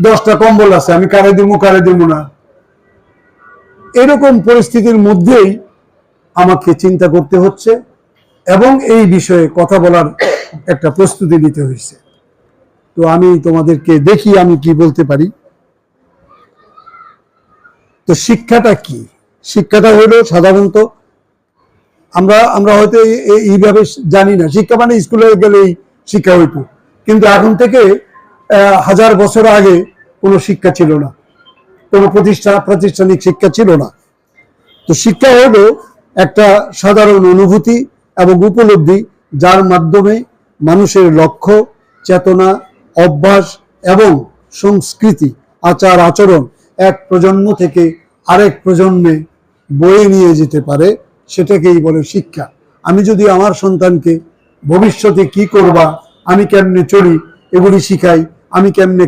10টা কম্বল আছে, আমি কারে দিব না, এরকম পরিস্থিতির মধ্যেই আমাকে চিন্তা করতে হচ্ছে এবং এই বিষয়ে কথা বলার একটা প্রস্তুতি নিতে হয়েছে। তো আমি তোমাদেরকে দেখি আমি কি বলতে পারি। তো শিক্ষাটা কি? শিক্ষাটা হলো সাধারণত আমরা হয়তো এইভাবে জানি না, শিক্ষা মানে স্কুলে গেলেই শিক্ষা হইতো, কিন্তু এখন থেকে 1000 বছর আগে কোনো শিক্ষা ছিল না, কোনো প্রাতিষ্ঠানিক শিক্ষা ছিল না। তো শিক্ষা হলো একটা সাধারণ অনুভূতি এবং উপলব্ধি, যার মাধ্যমে মানুষের লক্ষ্য, চেতনা, অভ্যাস এবং সংস্কৃতি, আচার আচরণ এক প্রজন্ম থেকে আরেক প্রজন্মে বয়ে নিয়ে যেতে পারে, সেটাকেই বলে শিক্ষা। আমি যদি আমার সন্তানকে ভবিষ্যতে কি করবা, আমি কেমনে চলি, এগুলি শিখাই, আমি কেমনে